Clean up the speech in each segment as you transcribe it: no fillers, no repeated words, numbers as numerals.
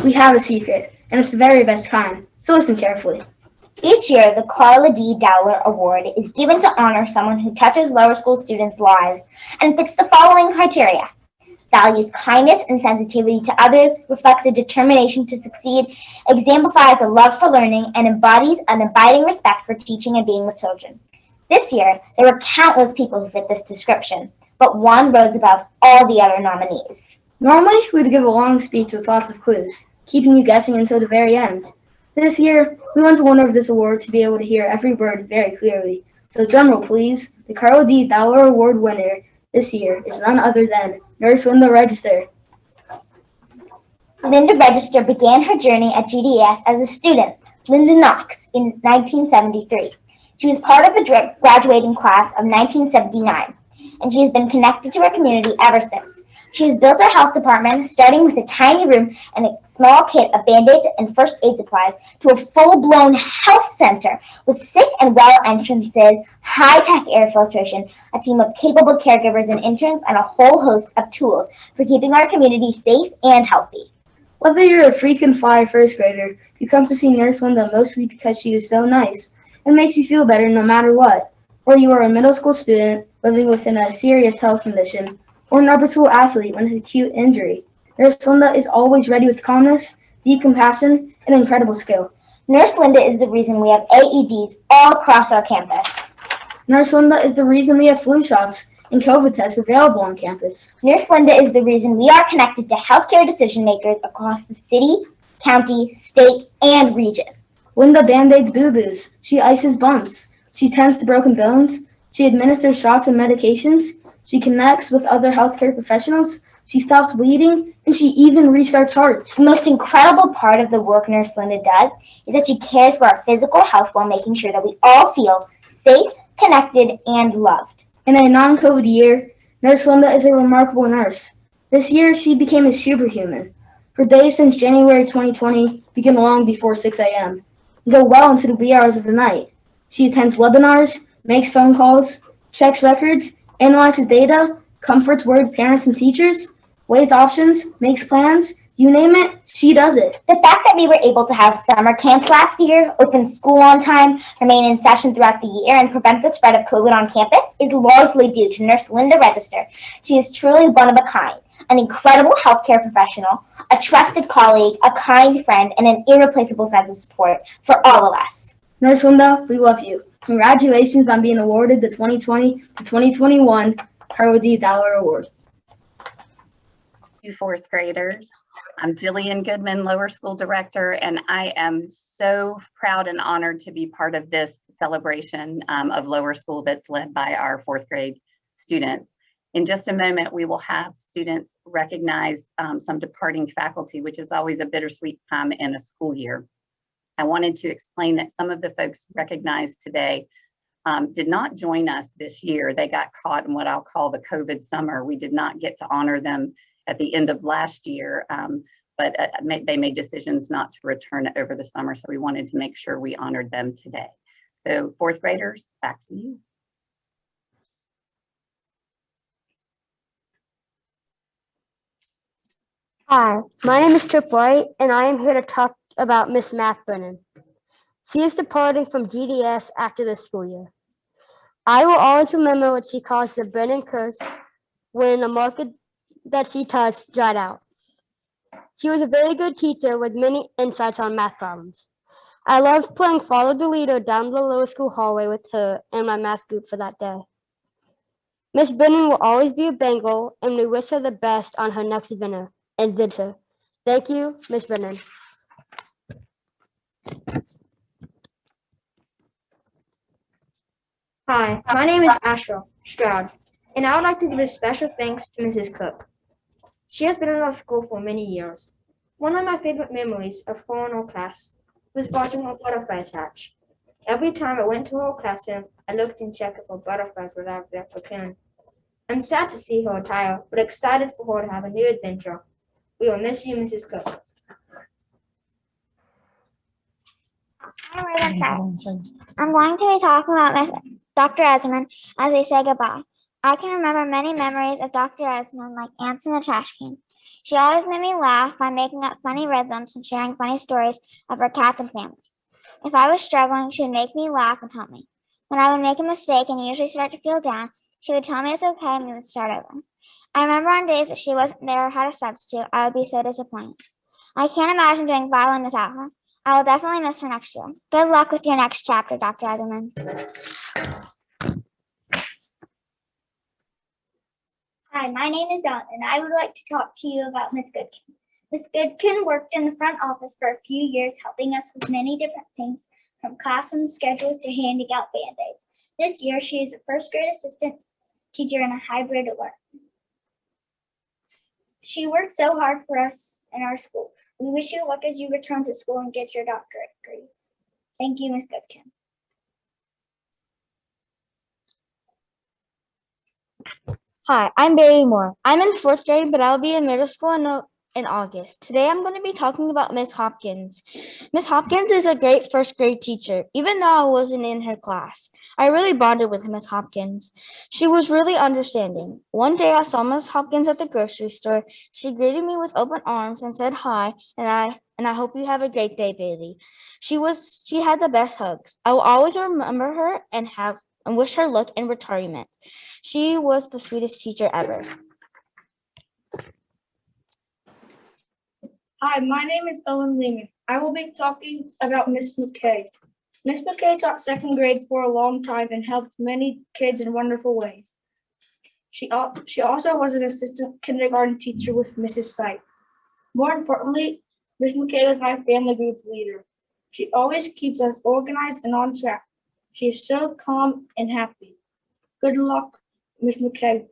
we have a secret, and it's the very best kind, so listen carefully. Each year, the Carla D. Dowler Award is given to honor someone who touches lower school students' lives and fits the following criteria: values kindness and sensitivity to others, reflects a determination to succeed, exemplifies a love for learning, and embodies an abiding respect for teaching and being with children. This year, there were countless people who fit this description, but one rose above all the other nominees. Normally, we'd give a long speech with lots of clues, keeping you guessing until the very end. This year, we want the winner of this award to be able to hear every word very clearly. So drumroll please, the Carla D. Dowler Award winner this year is none other than Nurse Linda Register. Linda Register began her journey at GDS as a student, Linda Knox, in 1973. She was part of the graduating class of 1979, and she has been connected to her community ever since. She has built her health department, starting with a tiny room and a small kit of Band-Aids and first aid supplies, to a full-blown health center with sick and well entrances, high-tech air filtration, a team of capable caregivers and interns, and a whole host of tools for keeping our community safe and healthy. Whether you're a freaking fly first grader, you come to see Nurse Linda mostly because she is so nice and makes you feel better no matter what, or you are a middle school student living within a serious health condition, or an upper school athlete with an acute injury, Nurse Linda is always ready with calmness, deep compassion, and incredible skill. Nurse Linda is the reason we have AEDs all across our campus. Nurse Linda is the reason we have flu shots and COVID tests available on campus. Nurse Linda is the reason we are connected to healthcare decision makers across the city, county, state, and region. Linda band-aids boo-boos. She ices bumps. She tends to broken bones. She administers shots and medications. She connects with other healthcare professionals. She stops bleeding, and she even restarts hearts. The most incredible part of the work Nurse Linda does is that she cares for our physical health while making sure that we all feel safe, connected, and loved. In a non-COVID year, Nurse Linda is a remarkable nurse. This year, she became a superhuman. Her days since January 2020 begin long before 6 a.m. and go well into the wee hours of the night. She attends webinars, makes phone calls, checks records, analyzes data, comforts worried parents and teachers, weighs options, makes plans, you name it, she does it. The fact that we were able to have summer camps last year, open school on time, remain in session throughout the year, and prevent the spread of COVID on campus is largely due to Nurse Linda Register. She is truly one of a kind, an incredible healthcare professional, a trusted colleague, a kind friend, and an irreplaceable sense of support for all of us. Nurse Linda, we love you. Congratulations on being awarded the 2020-2021 Carla D. Dowler Award. You fourth graders. I'm Jillian Goodman, lower school director, and I am so proud and honored to be part of this celebration of lower school that's led by our fourth grade students. In just a moment, we will have students recognize some departing faculty, which is always a bittersweet time in a school year. I wanted to explain that some of the folks recognized today did not join us this year. They got caught in what I'll call the COVID summer. We did not get to honor them at the end of last year, but they made decisions not to return over the summer. So we wanted to make sure we honored them today. So fourth graders, back to you. Hi, my name is Trip White, and I am here to talk about Miss Math Brennan. She is departing from GDS after this school year. I will always remember what she calls the Brennan curse, when the market that she touched dried out. She was a very good teacher with many insights on math problems. I loved playing follow the leader down the lower school hallway with her and my math group for that day. Miss Brennan will always be a Bengal, and we wish her the best on her next adventure. Thank you, Miss Brennan. Hi, my name is Asher Stroud, and I would like to give a special thanks to Mrs. Cook. She has been in our school for many years. One of my favorite memories of her in our class was watching her butterflies hatch. Every time I went to her classroom, I looked and checked if her butterflies were out there cocoon. I'm sad to see her retire, but excited for her to have a new adventure. We will miss you, Mrs. Cook. I'm going to be talking about Dr. Esmond as we say goodbye. I can remember many memories of Dr. Esmond, like ants in the trash can. She always made me laugh by making up funny rhythms and sharing funny stories of her cats and family. If I was struggling, she would make me laugh and help me. When I would make a mistake and usually start to feel down, she would tell me it's okay and we would start over. I remember on days that she wasn't there or had a substitute, I would be so disappointed. I can't imagine doing violin without her. I will definitely miss her next year. Good luck with your next chapter, Dr. Eiderman. Hi, my name is Ellen, and I would like to talk to you about Miss Goodkin. Miss Goodkin worked in the front office for a few years, helping us with many different things, from classroom schedules to handing out Band-Aids. This year, she is a first grade assistant teacher in a hybrid learning. She worked so hard for us in our school. We wish you luck as you return to school and get your doctorate degree. Thank you, Ms. Goodkin. Hi, I'm Bailey Moore. I'm in 4th grade, but I'll be in middle school in August. Today I'm going to be talking about Miss Hopkins. Miss Hopkins is a great first grade teacher, even though I wasn't in her class. I really bonded with Miss Hopkins. She was really understanding. One day I saw Miss Hopkins at the grocery store. She greeted me with open arms and said hi, and I hope you have a great day, Bailey. She had the best hugs. I will always remember her and wish her luck in retirement. She was the sweetest teacher ever. Hi, my name is Owen Lehman. I will be talking about Miss McKay. Miss McKay taught 2nd grade for a long time and helped many kids in wonderful ways. She also was an assistant kindergarten teacher with Mrs. Sight. More importantly, Miss McKay was my family group leader. She always keeps us organized and on track. She is so calm and happy. Good luck, Miss McKay.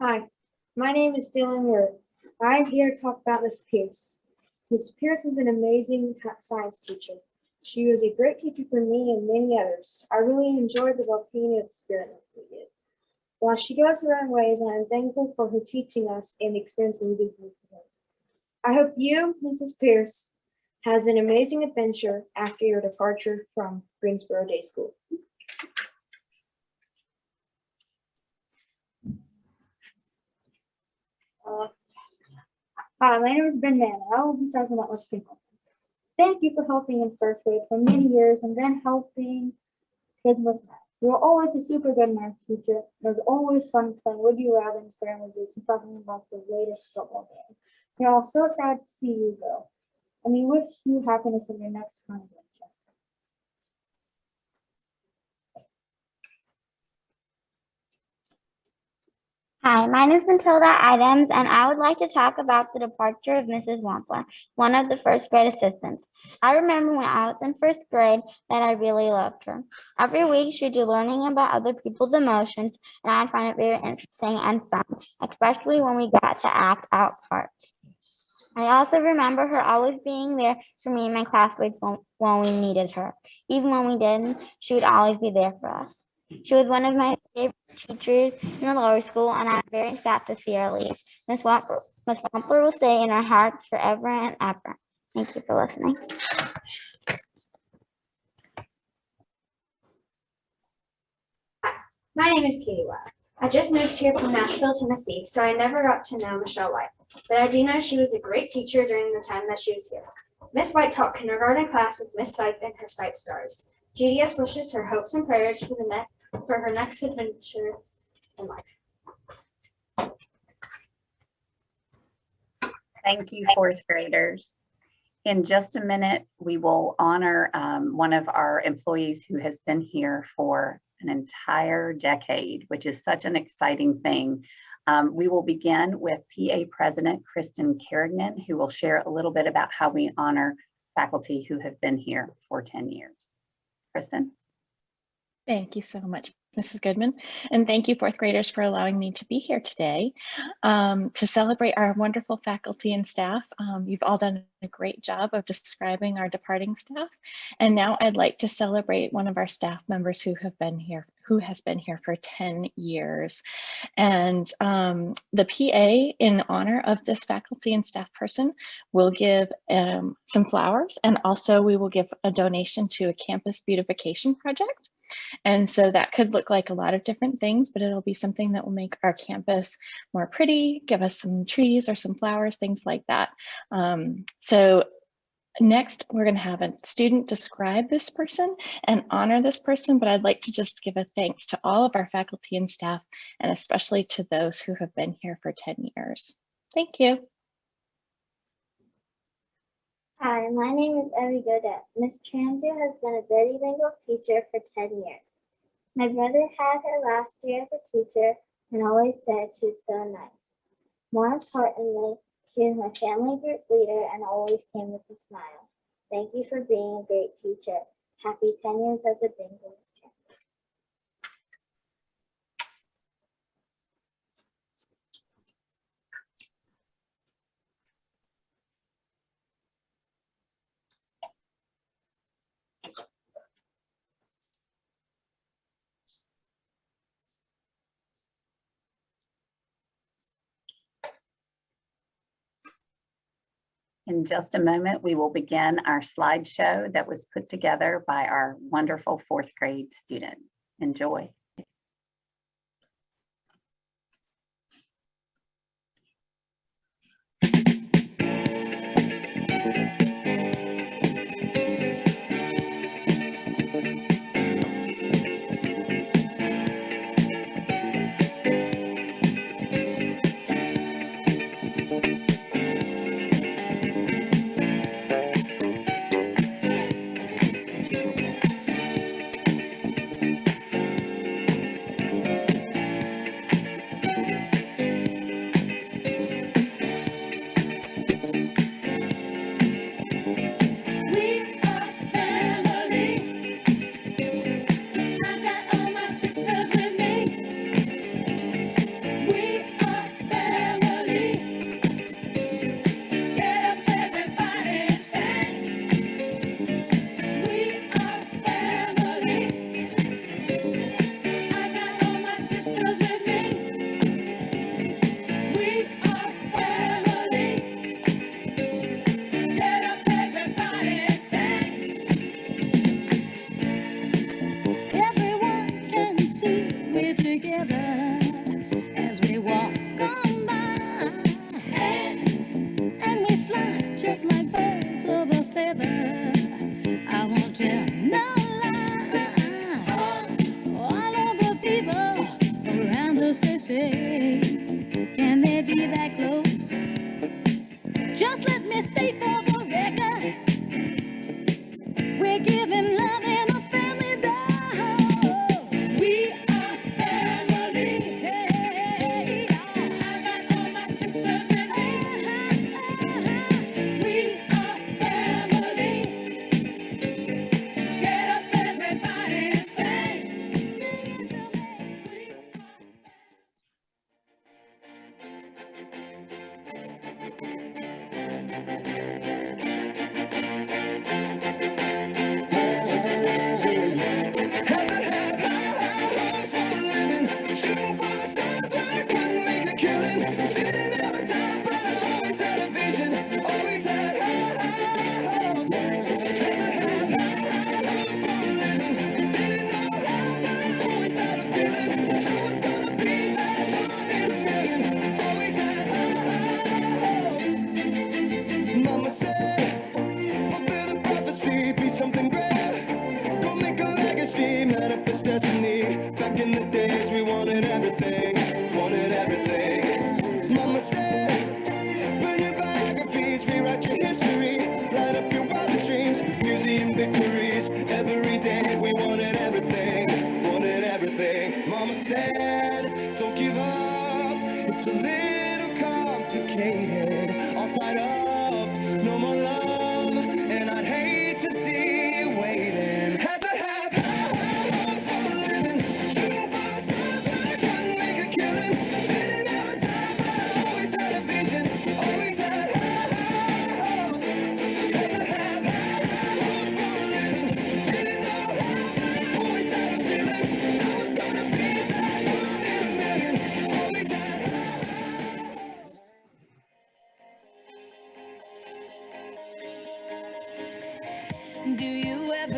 Hi, my name is Dylan Word. I'm here to talk about Miss Pierce. Miss Pierce is an amazing science teacher. She was a great teacher for me and many others. I really enjoyed the volcano experiment we did. While she goes her own ways, I am thankful for her teaching us and the experience we did with her. I hope you, Mrs. Pierce, has an amazing adventure after your departure from Greensboro Day School. Hi, my name is Ben Mann. I will be talking about Miss Pinkle. Thank you for helping in 1st grade for many years and then helping kids with math. You were always a super good math teacher. It was always fun playing Would You Rather and Family Groups and talking about the latest football game. We are all so sad to see you go, and we wish you happiness in your next fun adventure. Hi, my name is Matilda Adams, and I would like to talk about the departure of Mrs. Wampler, one of the 1st grade assistants. I remember when I was in 1st grade that I really loved her. Every week she'd do learning about other people's emotions, and I'd find it very interesting and fun, especially when we got to act out parts. I also remember her always being there for me and my classmates when we needed her. Even when we didn't, she would always be there for us. She was one of my favorite teachers in the lower school, and I'm very sad to see her leave. Miss Wampler will stay in our hearts forever and ever. Thank you for listening. My name is Katie White. I just moved here from Nashville, Tennessee, so I never got to know Michelle White. But I do know she was a great teacher during the time that she was here. Miss White taught kindergarten class with Miss Sipe and her Sipe stars. GDS wishes her hopes and prayers for her next adventure in life. Thank you, 4th graders. In just a minute, we will honor one of our employees who has been here for an entire decade, which is such an exciting thing. We will begin with PA President Kristen Kerrigan, who will share a little bit about how we honor faculty who have been here for 10 years. Kristen? Thank you so much, Mrs. Goodman, and thank you, fourth graders, for allowing me to be here today to celebrate our wonderful faculty and staff. You've all done a great job of describing our departing staff, and now I'd like to celebrate one of our staff members who has been here for 10 years. And the PA, in honor of this faculty and staff person, will give some flowers, and also we will give a donation to a campus beautification project. And so that could look like a lot of different things, but it'll be something that will make our campus more pretty, give us some trees or some flowers, things like that. So next, we're going to have a student describe this person and honor this person, but I'd like to just give a thanks to all of our faculty and staff, and especially to those who have been here for 10 years. Thank you. Hi, my name is Emmy Godet. Miss Transu has been a bilingual teacher for 10 years. My brother had her last year as a teacher and always said she was so nice. More importantly, she was my family group leader and always came with a smile. Thank you for being a great teacher. Happy 10 years as a Bingo, Miss Transu. In just a moment, we will begin our slideshow that was put together by our wonderful fourth grade students. Enjoy. Had to have high hopes for a living.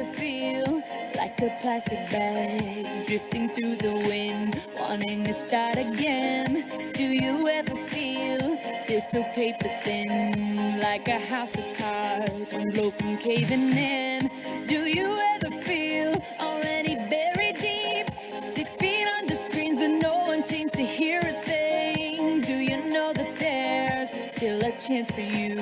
ever feel like a plastic bag drifting through the wind, wanting to start again? Do you ever feel so paper thin, like a house of cards, one blow from caving in? Do you ever feel already buried deep, 6 feet under screens, but no one seems to hear a thing? Do you know that there's still a chance for you?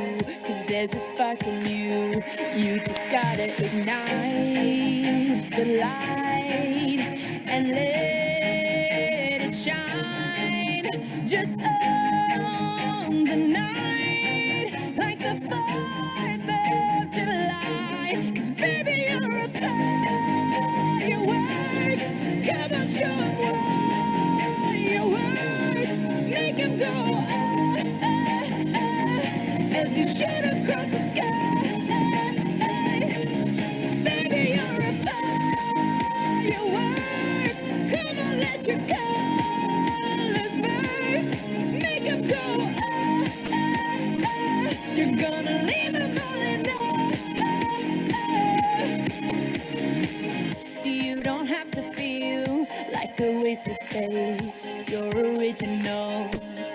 'Cause there's a spark in you. You just gotta ignite the light and let it shine. Just own the night like the 4th of July. 'Cause baby, you're a firework. Come on, show 'em what you work. Make 'em go, as you shoot across the sky. Baby, you're a firework. Come on, let your colors burst. Make 'em go, you're gonna leave 'em all in love. You don't have to feel like a wasted space. You're original,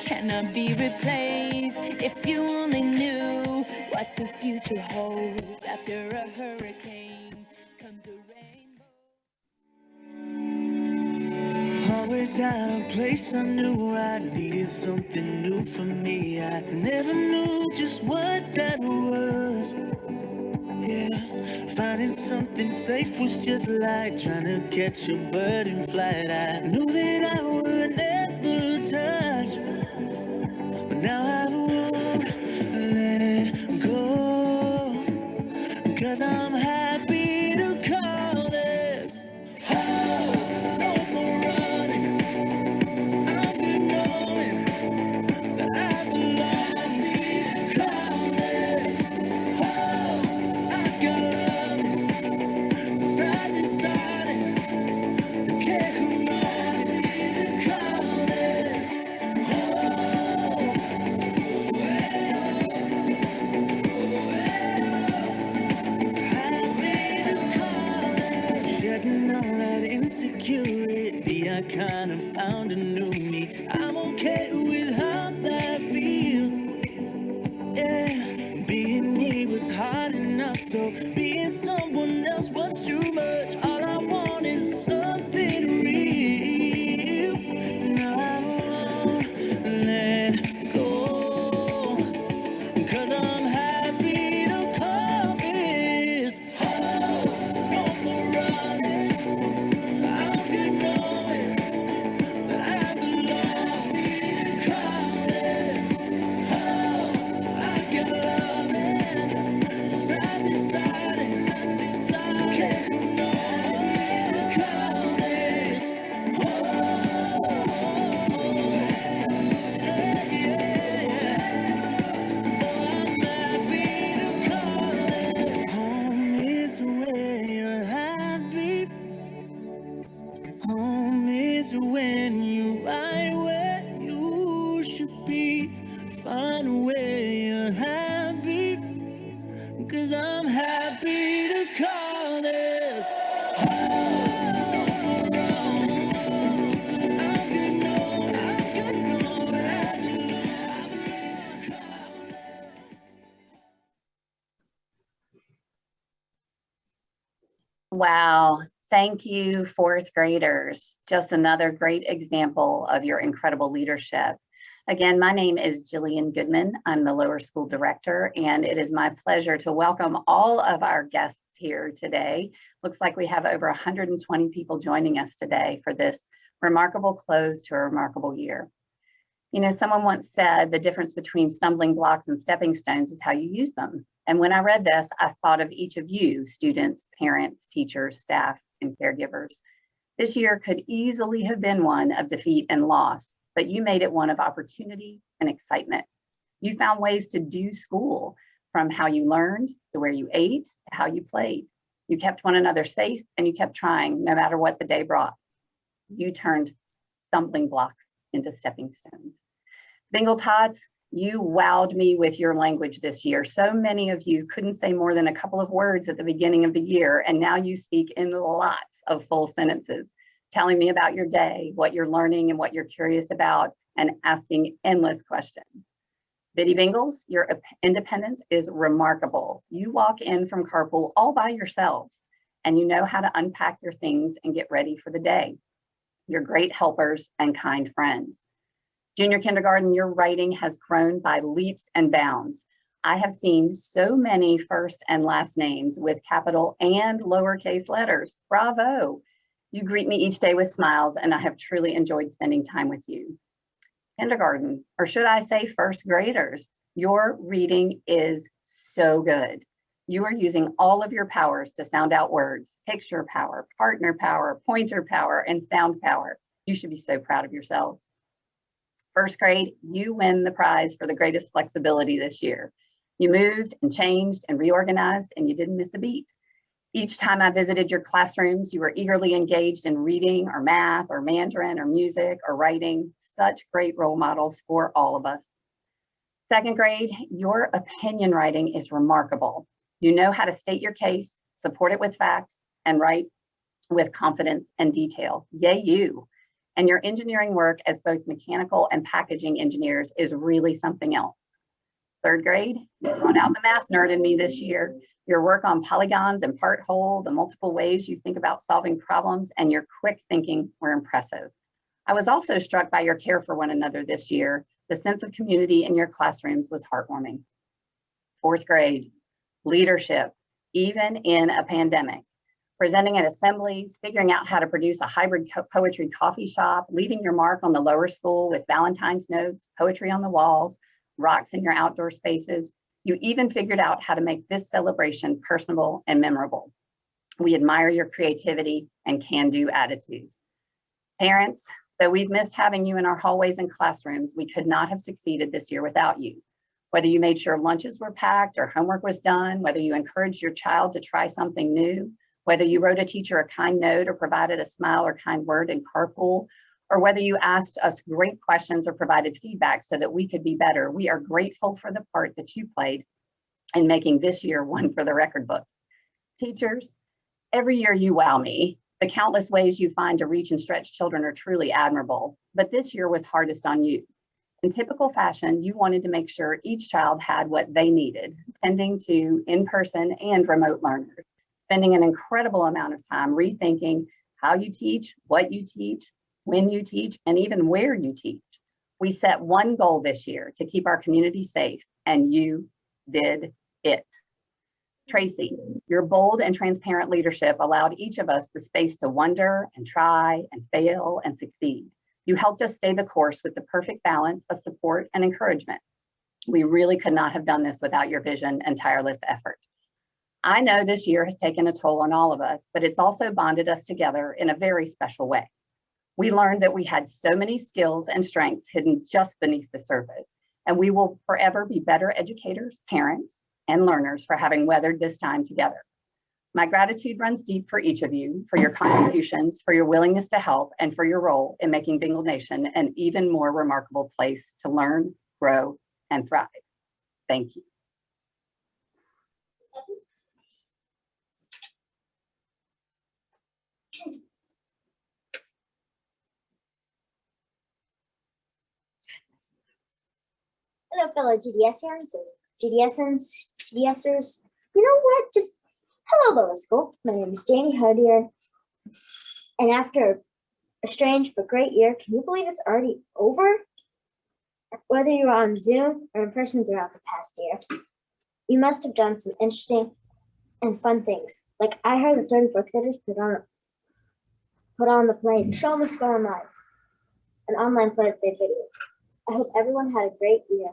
cannot be replaced. If you only knew what the future holds. After a hurricane comes a rainbow. Always out of place, I knew I needed something new for me. I never knew just what that was. Yeah, finding something safe was just like trying to catch a bird in flight. I knew that I would never touch, but now I won't let go. 'Cause I'm happy to call this home. No more running, I'm good knowing that I belong. Call this home. I got love side to side. Can't come on, call this home. Shedding all that insecurity, I kind of found a new me. I'm okay with how that feels. Yeah, being me was hard enough, so being someone else was too much. All I want is something real. Now I won't let go, 'cause I'm happy to call this home. No more running, I'm good knowing that I belong. Call this home. I got love side to side, side to side. Can't go nowhere. Call this home. Yeah, I'm happy to call it home. Is where you're happy. Home is when you're right where you should be. Find where you're happy. 'Cause I'm happy to call this home. I'm good knowing, I'm good knowing I belong. Wow. Thank you, 4th graders. Just another great example of your incredible leadership. Again, my name is Jillian Goodman. I'm the lower school director, and it is my pleasure to welcome all of our guests here today. Looks like we have over 120 people joining us today for this remarkable close to a remarkable year. You know, someone once said the difference between stumbling blocks and stepping stones is how you use them. And when I read this, I thought of each of you, students, parents, teachers, staff, and caregivers. This year could easily have been one of defeat and loss, but you made it one of opportunity and excitement. You found ways to do school, from how you learned to where you ate to how you played. You kept one another safe and you kept trying no matter what the day brought. You turned stumbling blocks into stepping stones. Bingle Tots, You wowed me with your language this year. So many of you couldn't say more than a couple of words at the beginning of the year, and now you speak in lots of full sentences, telling me about your day, what you're learning and what you're curious about, and asking endless questions. Biddy Bingles, your independence is remarkable. You walk in from carpool all by yourselves, and you know how to unpack your things and get ready for the day. You're great helpers and kind friends. Junior kindergarten, your writing has grown by leaps and bounds. I have seen so many first and last names with capital and lowercase letters. Bravo. You greet me each day with smiles, and I have truly enjoyed spending time with you. Kindergarten, or should I say first graders, your reading is so good. You are using all of your powers to sound out words: picture power, partner power, pointer power, and sound power. You should be so proud of yourselves. First grade, you win the prize for the greatest flexibility this year. You moved and changed and reorganized, and you didn't miss a beat. Each time I visited your classrooms, you were eagerly engaged in reading or math or Mandarin or music or writing. Such great role models for all of us. Second grade, your opinion writing is remarkable. You know how to state your case, support it with facts, and write with confidence and detail. Yay, you. And your engineering work as both mechanical and packaging engineers is really something else. Third grade, you brought out the math nerd in me this year. Your work on polygons and part whole, the multiple ways you think about solving problems, and your quick thinking were impressive. I was also struck by your care for one another this year. The sense of community in your classrooms was heartwarming. Fourth grade, leadership, even in a pandemic. Presenting at assemblies, figuring out how to produce a hybrid poetry coffee shop, leaving your mark on the lower school with Valentine's notes, poetry on the walls, rocks in your outdoor spaces. You even figured out how to make this celebration personable and memorable. We admire your creativity and can-do attitude. Parents, though we've missed having you in our hallways and classrooms, we could not have succeeded this year without you. Whether you made sure lunches were packed or homework was done, whether you encouraged your child to try something new, whether you wrote a teacher a kind note or provided a smile or kind word in carpool, or whether you asked us great questions or provided feedback so that we could be better, we are grateful for the part that you played in making this year one for the record books. Teachers, every year you wow me. The countless ways you find to reach and stretch children are truly admirable, but this year was hardest on you. In typical fashion, you wanted to make sure each child had what they needed, tending to in-person and remote learners, spending an incredible amount of time rethinking how you teach, what you teach, when you teach, and even where you teach. We set one goal this year: to keep our community safe, and you did it. Tracy, your bold and transparent leadership allowed each of us the space to wonder and try and fail and succeed. You helped us stay the course with the perfect balance of support and encouragement. We really could not have done this without your vision and tireless effort. I know this year has taken a toll on all of us, but it's also bonded us together in a very special way. We learned that we had so many skills and strengths hidden just beneath the surface, and we will forever be better educators, parents, and learners for having weathered this time together. My gratitude runs deep for each of you, for your contributions, for your willingness to help, and for your role in making Bingle Nation an even more remarkable place to learn, grow, and thrive. Thank you. Hello, fellow GDSers. GDSers. You know what? Just hello, lower school. My name is Janie Hodier, and after a strange but great year, can you believe it's already over? Whether you were on Zoom or in person throughout the past year, you must have done some interesting and fun things. Like I heard the third and fourth graders put on the play Show Must Go Online, an online play that they videoed. I hope everyone had a great year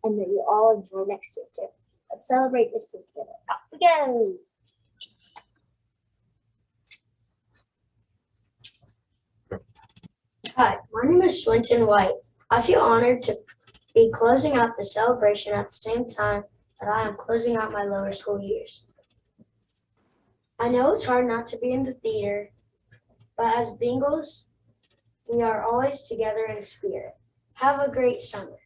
and that you all enjoy next year too. Let's celebrate this year together. Off we go! Hi, my name is Swinton White. I feel honored to be closing out the celebration at the same time that I am closing out my lower school years. I know it's hard not to be in the theater, but as Bingles, we are always together in spirit. Have a great summer.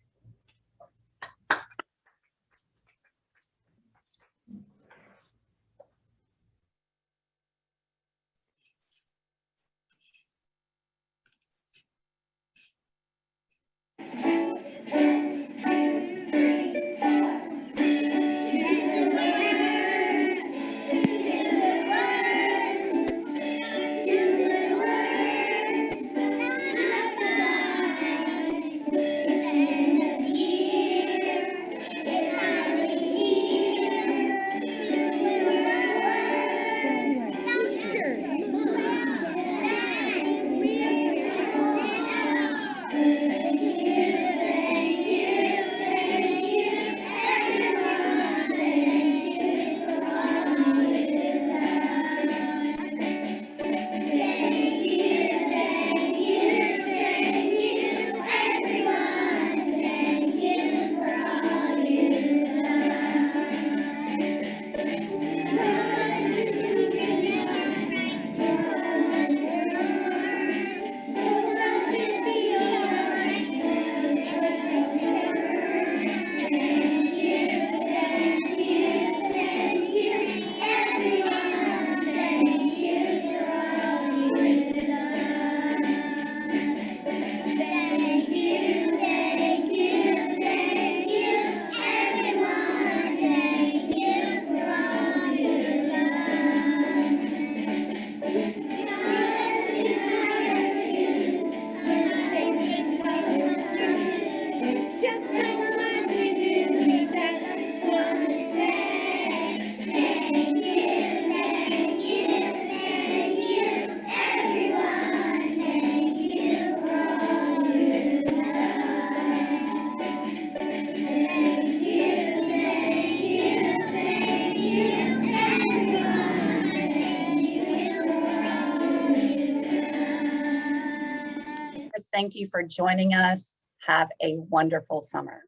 Thank you for joining us. Have a wonderful summer.